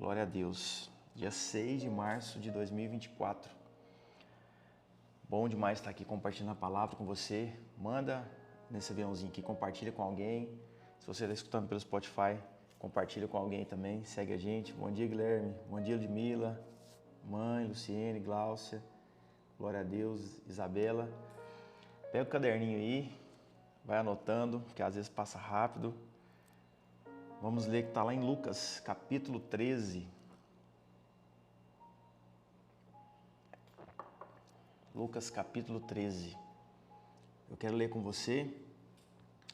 Glória a Deus. Dia 6 de março de 2024. Bom demais estar aqui compartilhando a palavra com você. Manda nesse aviãozinho aqui, compartilha com alguém. Se você está escutando pelo Spotify, compartilha com alguém também. Segue a gente. Bom dia, Guilherme. Bom dia, Ludmila. Mãe, Luciene, Gláucia. Glória a Deus, Isabela. Pega o caderninho aí, vai anotando, que às vezes passa rápido. Vamos ler que está lá em Lucas, capítulo 13. Lucas, capítulo 13. Eu quero ler com você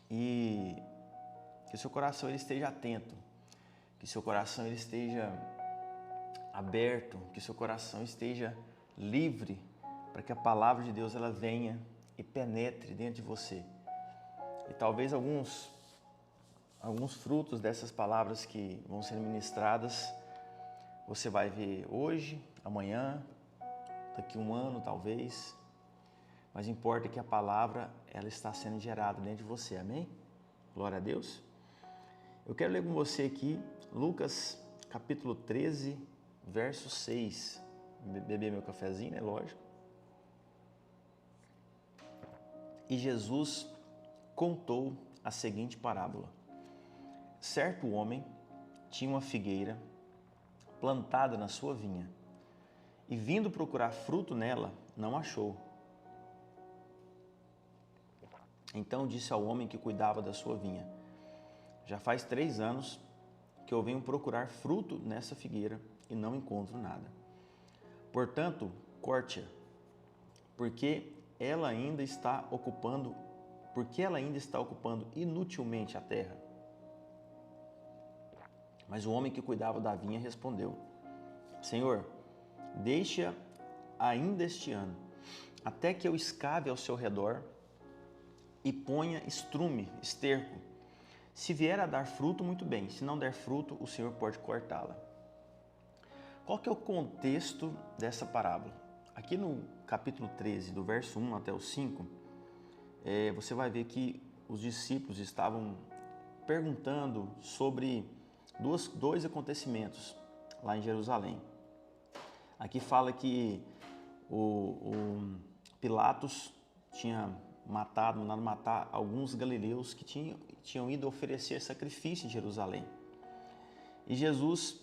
e que seu coração ele esteja atento, que seu coração ele esteja aberto, que seu coração esteja livre para que a palavra de Deus ela venha e penetre dentro de você. E talvez alguns frutos dessas palavras que vão ser ministradas, você vai ver hoje, amanhã, daqui a um ano talvez, mas importa que a palavra ela está sendo gerada dentro de você, amém? Glória a Deus. Eu quero ler com você aqui Lucas capítulo 13, verso 6. Beber meu cafezinho, né? Lógico. E Jesus contou a seguinte parábola. Certo homem tinha uma figueira plantada na sua vinha e vindo procurar fruto nela, não achou. Então disse ao homem que cuidava da sua vinha: já faz 3 anos que eu venho procurar fruto nessa figueira e não encontro nada. Portanto, corte-a, porque ela ainda está ocupando inutilmente a terra. Mas o homem que cuidava da vinha respondeu: Senhor, deixa ainda este ano, até que eu escave ao seu redor e ponha esterco. Se vier a dar fruto, muito bem. Se não der fruto, o Senhor pode cortá-la. Qual que é o contexto dessa parábola? Aqui no capítulo 13, do verso 1 até o 5, você vai ver que os discípulos estavam perguntando sobre dois acontecimentos lá em Jerusalém. Aqui fala que o Pilatos tinha mandado matar alguns galileus que tinham ido oferecer sacrifício em Jerusalém. E Jesus,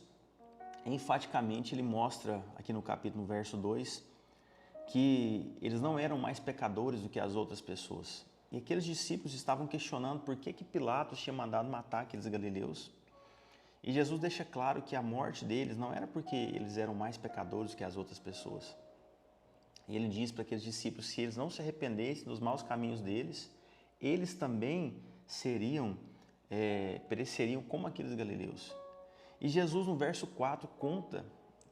enfaticamente, ele mostra aqui no capítulo, no verso 2, que eles não eram mais pecadores do que as outras pessoas. E aqueles discípulos estavam questionando por que Pilatos tinha mandado matar aqueles galileus. E Jesus deixa claro que a morte deles não era porque eles eram mais pecadores que as outras pessoas. E ele diz para aqueles discípulos que se eles não se arrependessem dos maus caminhos deles, eles também pereceriam como aqueles galileus. E Jesus no verso 4 conta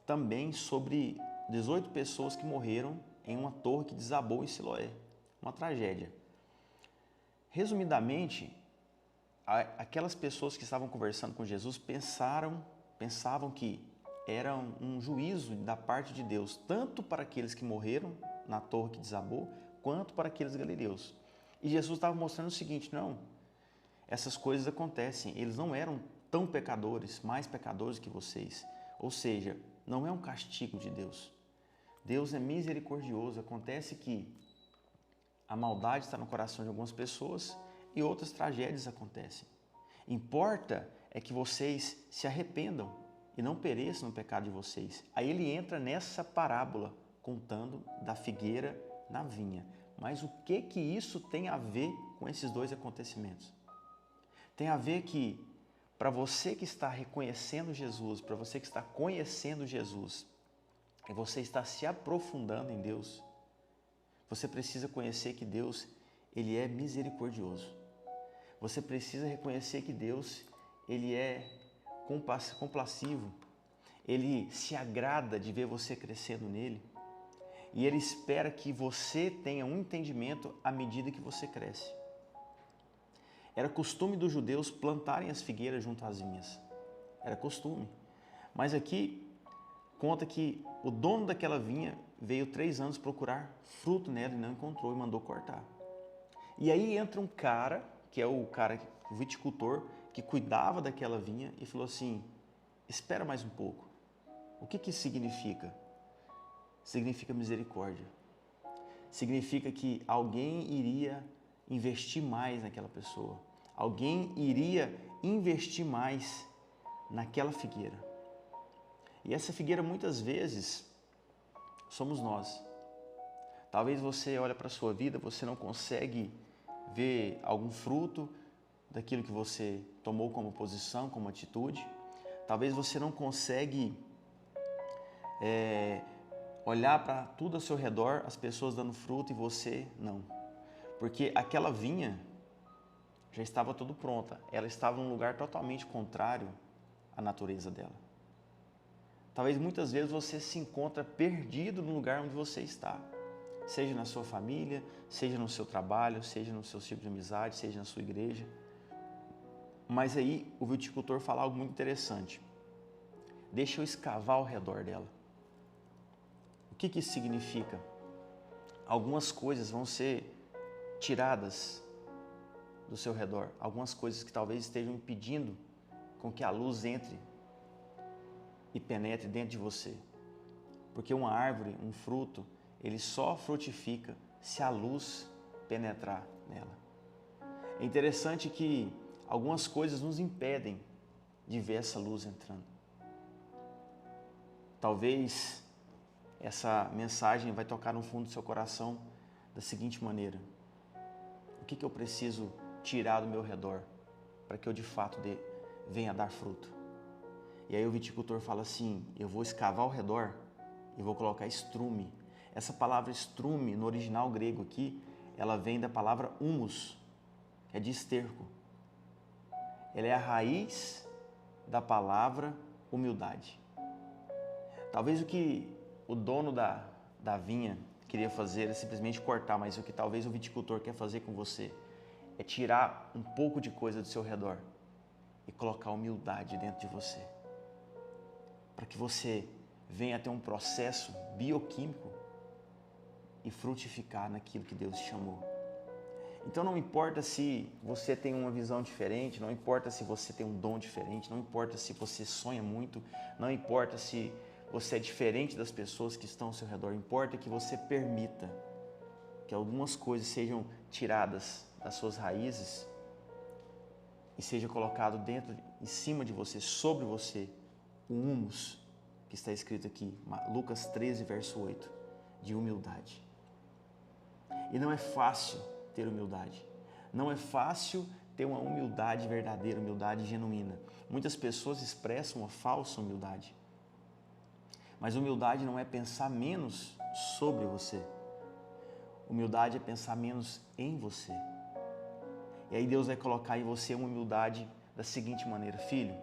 também sobre 18 pessoas que morreram em uma torre que desabou em Siloé. Uma tragédia. Resumidamente, aquelas pessoas que estavam conversando com Jesus pensavam que era um juízo da parte de Deus, tanto para aqueles que morreram na torre que desabou, quanto para aqueles galileus. E Jesus estava mostrando o seguinte: não, essas coisas acontecem, eles não eram tão pecadores, mais pecadores que vocês. Ou seja, não é um castigo de Deus. Deus é misericordioso. Acontece que a maldade está no coração de algumas pessoas e outras tragédias acontecem. Importa é que vocês se arrependam e não pereçam no pecado de vocês. Aí ele entra nessa parábola contando da figueira na vinha. Mas o que isso tem a ver com esses dois acontecimentos? Tem a ver que para você que está reconhecendo Jesus, para você que está conhecendo Jesus, e você está se aprofundando em Deus, você precisa conhecer que Deus, ele é misericordioso. Você precisa reconhecer que Deus, ele é compassivo. Ele se agrada de ver você crescendo nele. E ele espera que você tenha um entendimento à medida que você cresce. Era costume dos judeus plantarem as figueiras junto às vinhas. Era costume. Mas aqui conta que o dono daquela vinha veio 3 anos procurar fruto nela e não encontrou e mandou cortar. E aí entra um cara, que é o viticultor, que cuidava daquela vinha e falou assim: espera mais um pouco, O que isso significa? Significa misericórdia. Significa que alguém iria investir mais naquela pessoa. Alguém iria investir mais naquela figueira. E essa figueira muitas vezes somos nós. Talvez você olhe para a sua vida, você não consegue ver algum fruto daquilo que você tomou como posição, como atitude. Talvez você não consegue olhar para tudo ao seu redor, as pessoas dando fruto e você não. Porque aquela vinha já estava toda pronta. Ela estava num lugar totalmente contrário à natureza dela. Talvez muitas vezes você se encontra perdido no lugar onde você está. Seja na sua família, seja no seu trabalho, seja no seu círculo de amizade, seja na sua igreja. Mas aí o viticultor fala algo muito interessante. Deixa eu escavar ao redor dela. O que isso significa? Algumas coisas vão ser tiradas do seu redor. Algumas coisas que talvez estejam impedindo com que a luz entre e penetre dentro de você. Porque uma árvore, um fruto, ele só frutifica se a luz penetrar nela. É interessante que algumas coisas nos impedem de ver essa luz entrando. Talvez essa mensagem vai tocar no fundo do seu coração da seguinte maneira: o que eu preciso tirar do meu redor para que eu de fato venha dar fruto? E aí o viticultor fala assim: eu vou escavar ao redor e vou colocar estrume. Essa palavra estrume, no original grego aqui, ela vem da palavra humus, que é de esterco. Ela é a raiz da palavra humildade. Talvez o que o dono da vinha queria fazer é simplesmente cortar, mas o que talvez o viticultor quer fazer com você é tirar um pouco de coisa do seu redor e colocar humildade dentro de você. Para que você venha ter um processo bioquímico e frutificar naquilo que Deus te chamou. Então não importa se você tem uma visão diferente, não importa se você tem um dom diferente, não importa se você sonha muito, não importa se você é diferente das pessoas que estão ao seu redor, importa que você permita que algumas coisas sejam tiradas das suas raízes e seja colocado em cima de você, sobre você, o humus, que está escrito aqui, Lucas 13, verso 8, de humildade. E não é fácil ter humildade. Não é fácil ter uma humildade verdadeira, humildade genuína. Muitas pessoas expressam uma falsa humildade. Mas humildade não é pensar menos sobre você. Humildade é pensar menos em você. E aí Deus vai colocar em você uma humildade da seguinte maneira: filho,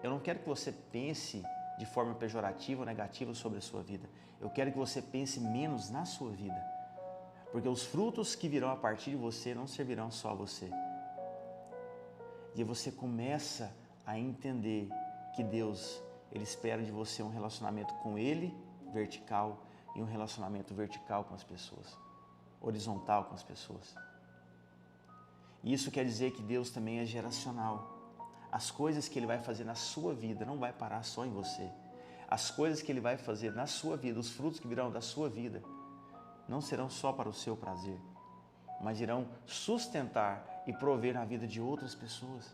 eu não quero que você pense de forma pejorativa ou negativa sobre a sua vida. Eu quero que você pense menos na sua vida. Porque os frutos que virão a partir de você não servirão só a você. E você começa a entender que Deus, Ele espera de você um relacionamento com Ele, vertical, e um relacionamento vertical com as pessoas, horizontal com as pessoas. E isso quer dizer que Deus também é geracional. As coisas que Ele vai fazer na sua vida não vai parar só em você. As coisas que Ele vai fazer na sua vida, os frutos que virão da sua vida, não serão só para o seu prazer, mas irão sustentar e prover na vida de outras pessoas.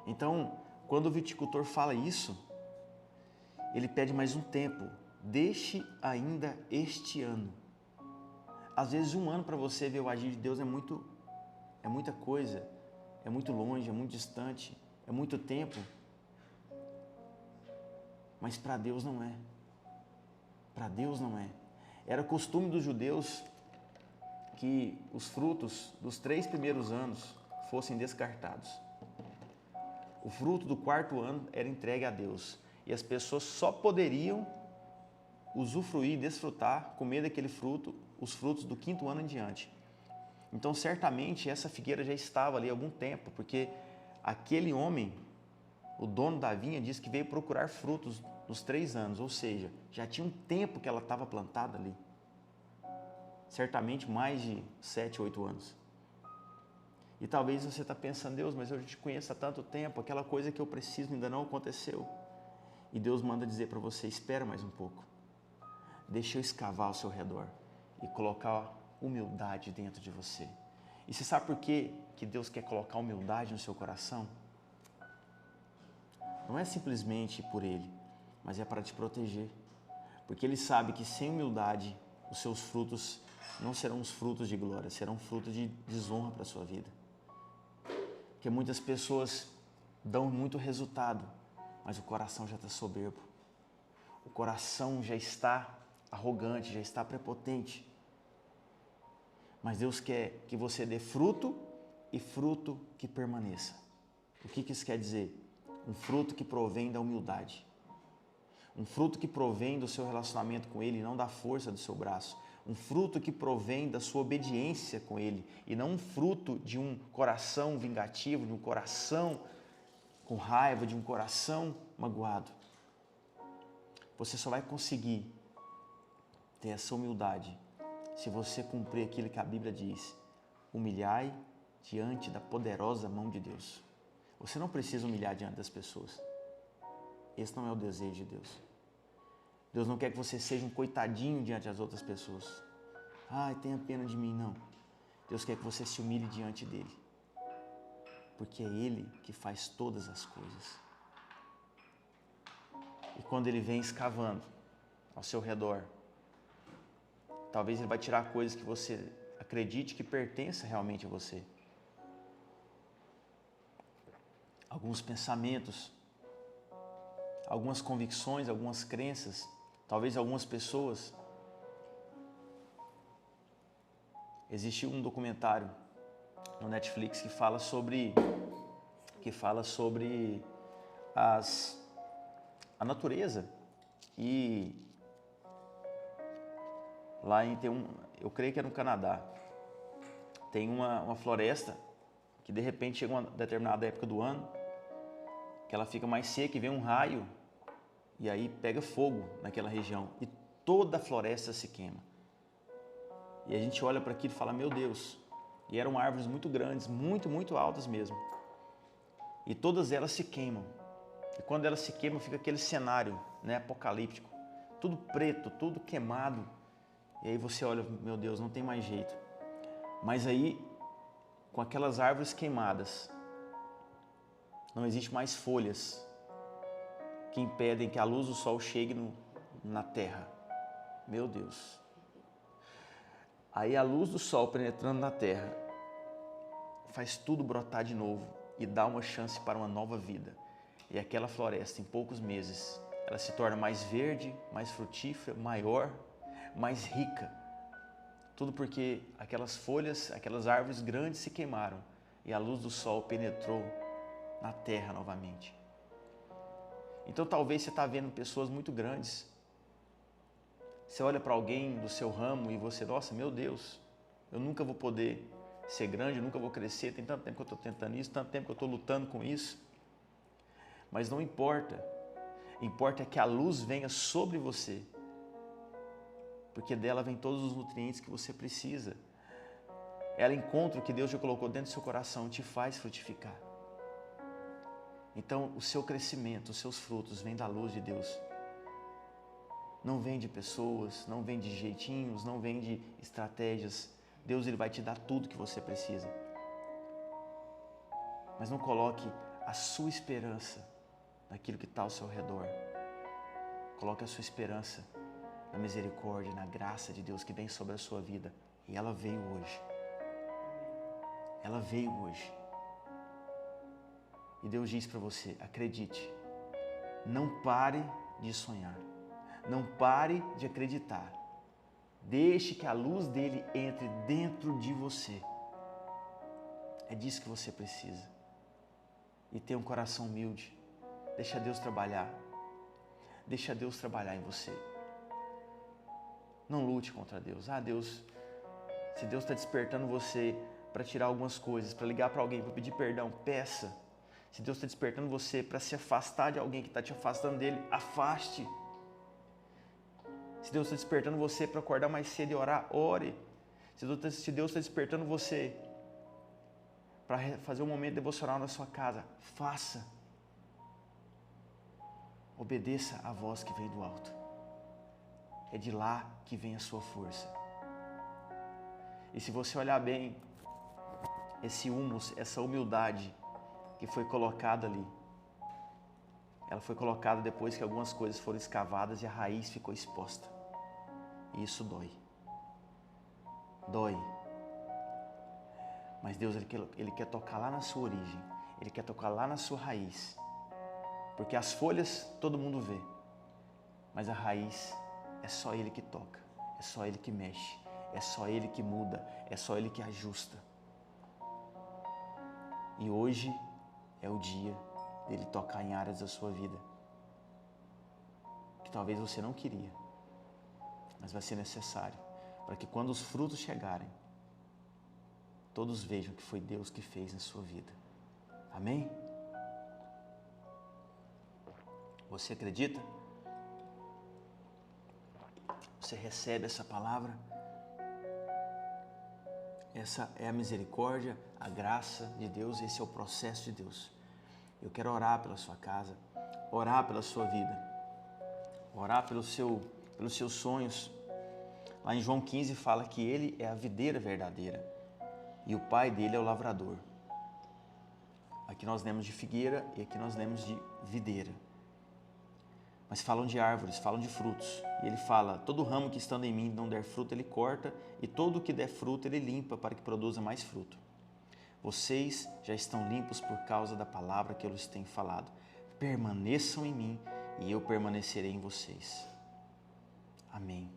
Então, quando o viticultor fala isso, ele pede mais um tempo. Deixe ainda este ano. Às vezes 1 ano para você ver o agir de Deus é muita coisa, é muito longe, é muito distante, é muito tempo. Mas para Deus não é. Para Deus não é. Era costume dos judeus que os frutos dos 3 primeiros anos fossem descartados. O fruto do 4º ano era entregue a Deus. E as pessoas só poderiam usufruir, desfrutar, comer daquele fruto, os frutos do 5º ano em diante. Então, certamente, essa figueira já estava ali há algum tempo, porque aquele homem, o dono da vinha, disse que veio procurar frutos nos 3 anos, ou seja, já tinha um tempo que ela estava plantada ali. Certamente mais de 7, 8 anos. E talvez você está pensando: Deus, mas eu te conheço há tanto tempo, aquela coisa que eu preciso ainda não aconteceu. E Deus manda dizer para você, espera mais um pouco. Deixa eu escavar ao seu redor e colocar humildade dentro de você. E você sabe por que Deus quer colocar humildade no seu coração? Não é simplesmente por Ele, mas é para te proteger. Porque Ele sabe que sem humildade, os seus frutos não serão os frutos de glória, serão frutos de desonra para a sua vida. Porque muitas pessoas dão muito resultado, mas o coração já está soberbo. O coração já está arrogante, já está prepotente. Mas Deus quer que você dê fruto e fruto que permaneça. O que isso quer dizer? Um fruto que provém da humildade. Um fruto que provém do seu relacionamento com Ele e não da força do seu braço. Um fruto que provém da sua obediência com Ele e não um fruto de um coração vingativo, de um coração com raiva, de um coração magoado. Você só vai conseguir ter essa humildade se você cumprir aquilo que a Bíblia diz. Humilhai diante da poderosa mão de Deus. Você não precisa humilhar diante das pessoas. Esse não é o desejo de Deus. Deus não quer que você seja um coitadinho diante das outras pessoas. Ai, tenha pena de mim, não. Deus quer que você se humilhe diante dEle. Porque é Ele que faz todas as coisas. E quando Ele vem escavando ao seu redor, talvez Ele vai tirar coisas que você acredite que pertença realmente a você. Alguns pensamentos, algumas convicções, algumas crenças, talvez algumas pessoas. Existe um documentário no Netflix que fala sobre a natureza. E lá eu creio que é no Canadá, tem uma floresta que de repente chega uma determinada época do ano que ela fica mais seca e vem um raio e aí pega fogo naquela região e toda a floresta se queima. E a gente olha para aquilo e fala, meu Deus, e eram árvores muito grandes, muito altas mesmo. E todas elas se queimam. E quando elas se queimam, fica aquele cenário, né, apocalíptico. Tudo preto, tudo queimado. E aí você olha, meu Deus, não tem mais jeito. Mas aí, com aquelas árvores queimadas, não existe mais folhas que impedem que a luz do sol chegue na terra. Meu Deus. Aí a luz do sol penetrando na terra faz tudo brotar de novo e dá uma chance para uma nova vida. E aquela floresta, em poucos meses, ela se torna mais verde, mais frutífera, maior, mais rica. Tudo porque aquelas folhas, aquelas árvores grandes se queimaram e a luz do sol penetrou na terra novamente. Então talvez você está vendo pessoas muito grandes. Você olha para alguém do seu ramo e você, nossa, meu Deus, eu nunca vou poder ser grande, eu nunca vou crescer, tem tanto tempo que eu estou tentando isso, tanto tempo que eu estou lutando com isso. Mas não importa, importa que a luz venha sobre você, porque dela vem todos os nutrientes que você precisa. Ela encontra o que Deus já colocou dentro do seu coração, te faz frutificar. Então, o seu crescimento, os seus frutos vêm da luz de Deus. Não vem de pessoas, não vem de jeitinhos, não vem de estratégias. Deus, Ele vai te dar tudo que você precisa. Mas não coloque a sua esperança naquilo que está ao seu redor. Coloque a sua esperança na misericórdia, na graça de Deus que vem sobre a sua vida. E ela veio hoje. Ela veio hoje. E Deus diz para você, acredite, não pare de sonhar, não pare de acreditar. Deixe que a luz dele entre dentro de você. É disso que você precisa. E tenha um coração humilde. Deixa Deus trabalhar. Deixa Deus trabalhar em você. Não lute contra Deus. Deus, se Deus está despertando você para tirar algumas coisas, para ligar para alguém, para pedir perdão, peça. Se Deus está despertando você para se afastar de alguém que está te afastando dele, afaste. Se Deus está despertando você para acordar mais cedo e orar, ore. Se Deus está despertando você para fazer um momento devocional na sua casa, faça. Obedeça à voz que vem do alto. É de lá que vem a sua força. E se você olhar bem, esse humus, essa humildade que foi colocada ali, ela foi colocada depois que algumas coisas foram escavadas e a raiz ficou exposta. E isso dói. Dói. Mas Deus, Ele quer tocar lá na sua origem. Ele quer tocar lá na sua raiz. Porque as folhas todo mundo vê. Mas a raiz é só Ele que toca. É só Ele que mexe. É só Ele que muda. É só Ele que ajusta. E hoje é o dia dele tocar em áreas da sua vida que talvez você não queria, mas vai ser necessário para que quando os frutos chegarem, todos vejam que foi Deus que fez na sua vida. Amém? Você acredita? Você recebe essa palavra? Essa é a misericórdia, a graça de Deus, esse é o processo de Deus. Eu quero orar pela sua casa, orar pela sua vida, orar pelos seus sonhos. Lá em João 15 fala que Ele é a videira verdadeira e o Pai dele é o lavrador. Aqui nós lemos de figueira e aqui nós lemos de videira. Mas falam de árvores, falam de frutos. E ele fala, todo ramo que estando em mim não der fruto, ele corta, e todo o que der fruto, ele limpa para que produza mais fruto. Vocês já estão limpos por causa da palavra que eu lhes tenho falado. Permaneçam em mim, e eu permanecerei em vocês. Amém.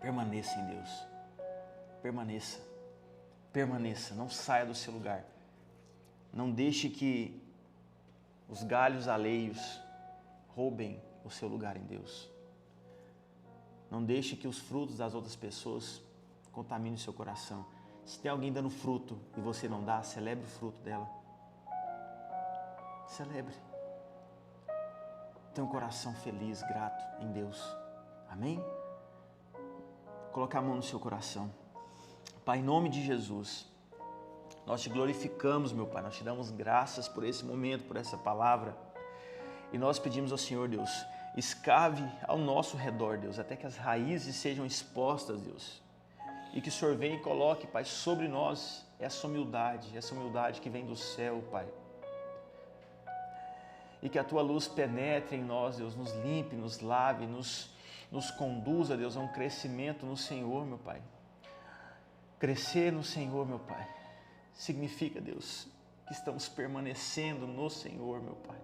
Permaneça em Deus. Permaneça. Permaneça, não saia do seu lugar. Não deixe que os galhos alheios roubem o seu lugar em Deus. Não deixe que os frutos das outras pessoas contaminem o seu coração. Se tem alguém dando fruto e você não dá, celebre o fruto dela. Celebre. Tenha um coração feliz, grato em Deus. Amém? Coloque a mão no seu coração. Pai, em nome de Jesus, nós te glorificamos, meu Pai. Nós te damos graças por esse momento, por essa palavra. E nós pedimos ao Senhor, Deus, escave ao nosso redor, Deus, até que as raízes sejam expostas, Deus. E que o Senhor venha e coloque, Pai, sobre nós essa humildade que vem do céu, Pai. E que a Tua luz penetre em nós, Deus, nos limpe, nos lave, nos conduza, Deus, a um crescimento no Senhor, meu Pai. Crescer no Senhor, meu Pai, significa, Deus, que estamos permanecendo no Senhor, meu Pai.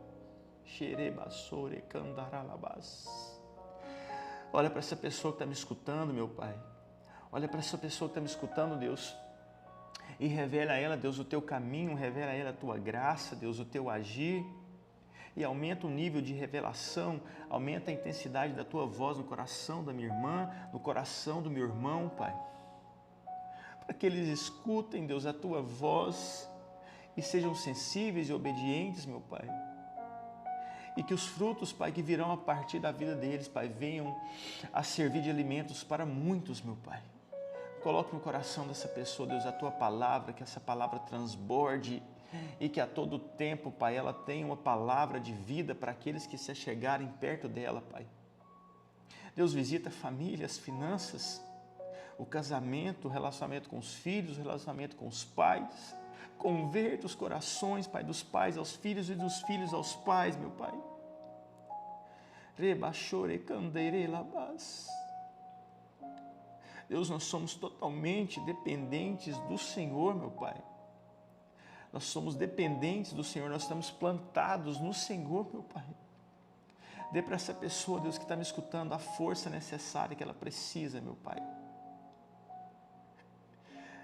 Olha para essa pessoa que está me escutando, meu Pai. Olha para essa pessoa que está me escutando, Deus. E revela a ela, Deus, o Teu caminho. Revela a ela a Tua graça, Deus, o Teu agir. E aumenta o nível de revelação. Aumenta a intensidade da Tua voz no coração da minha irmã, no coração do meu irmão, Pai. Para que eles escutem, Deus, a Tua voz e sejam sensíveis e obedientes, meu Pai. E que os frutos, Pai, que virão a partir da vida deles, Pai, venham a servir de alimentos para muitos, meu Pai. Coloque no coração dessa pessoa, Deus, a Tua palavra, que essa palavra transborde e que a todo tempo, Pai, ela tenha uma palavra de vida para aqueles que se achegarem perto dela, Pai. Deus, visita a família, as finanças, o casamento, o relacionamento com os filhos, o relacionamento com os pais. Converta os corações, Pai, dos pais aos filhos e dos filhos aos pais, meu Pai. Deus, nós somos totalmente dependentes do Senhor, meu Pai. Nós somos dependentes do Senhor, nós estamos plantados no Senhor, meu Pai. Dê para essa pessoa, Deus, que está me escutando, a força necessária que ela precisa, meu Pai.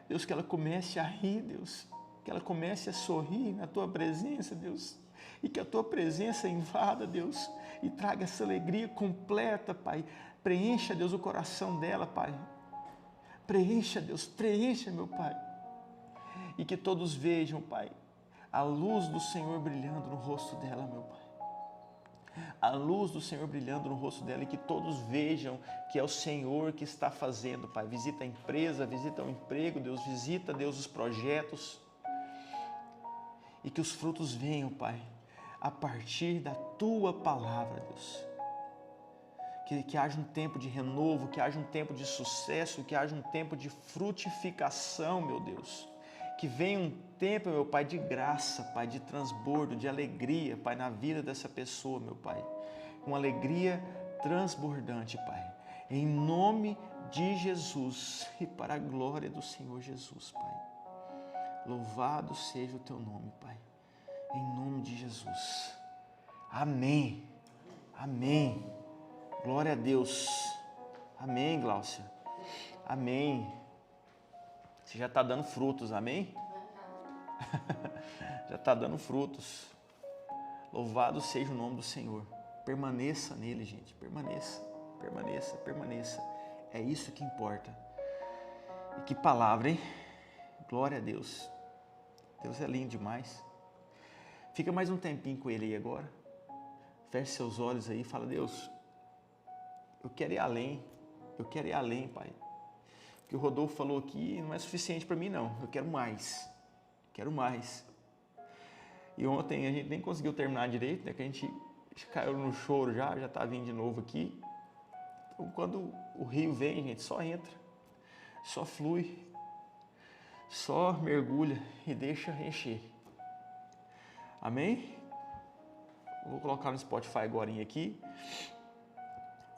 Deus, que ela comece a rir, Deus. Que ela comece a sorrir na Tua presença, Deus. E que a Tua presença invada, Deus. E traga essa alegria completa, Pai. Preencha, Deus, o coração dela, Pai. Preencha, Deus, preencha, meu Pai. E que todos vejam, Pai, a luz do Senhor brilhando no rosto dela, meu Pai. A luz do Senhor brilhando no rosto dela e que todos vejam que é o Senhor que está fazendo, Pai. Visita a empresa, visita o emprego, Deus. Visita, Deus, os projetos. E que os frutos venham, Pai, a partir da Tua palavra, Deus. Que haja um tempo de renovo, que haja um tempo de sucesso, que haja um tempo de frutificação, meu Deus. Que venha um tempo, meu Pai, de graça, Pai, de transbordo, de alegria, Pai, na vida dessa pessoa, meu Pai. Uma alegria transbordante, Pai. Em nome de Jesus e para a glória do Senhor Jesus, Pai. Louvado seja o Teu nome, Pai. Em nome de Jesus. Amém. Amém. Glória a Deus. Amém, Gláucia. Amém. Você já está dando frutos, amém? Já está dando frutos. Louvado seja o nome do Senhor. Permaneça nele, gente. Permaneça, permaneça, permaneça. É isso que importa. E que palavra, hein? Glória a Deus. Deus é lindo demais. Fica mais um tempinho com ele aí agora. Feche seus olhos aí e fala: Deus, eu quero ir além. Eu quero ir além, Pai. O que o Rodolfo falou aqui não é suficiente para mim, não. Eu quero mais. Quero mais. E ontem a gente nem conseguiu terminar direito, né? Que a gente caiu no choro já tá vindo de novo aqui. Então, quando o rio vem, gente, só entra. Só flui. Só mergulha e deixa encher. Amém? Vou colocar no Spotify agora aqui.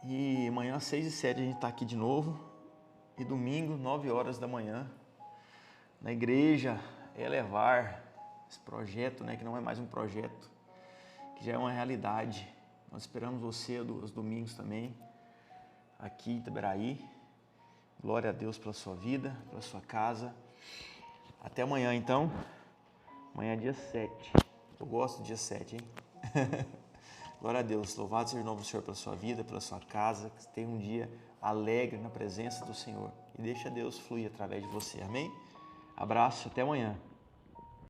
E amanhã, às 6h07, a gente está aqui de novo. E domingo, 9 horas da manhã, na igreja Elevar. Esse projeto, né, que não é mais um projeto, que já é uma realidade. Nós esperamos você aos domingos também, aqui em Itaberaí. Glória a Deus pela sua vida, pela sua casa. Até amanhã, então. Amanhã é dia 7. Eu gosto do dia 7, hein? Glória a Deus. Louvado seja o nome do Senhor pela sua vida, pela sua casa. Que você tenha um dia alegre na presença do Senhor. E deixa Deus fluir através de você. Amém? Abraço. Até amanhã.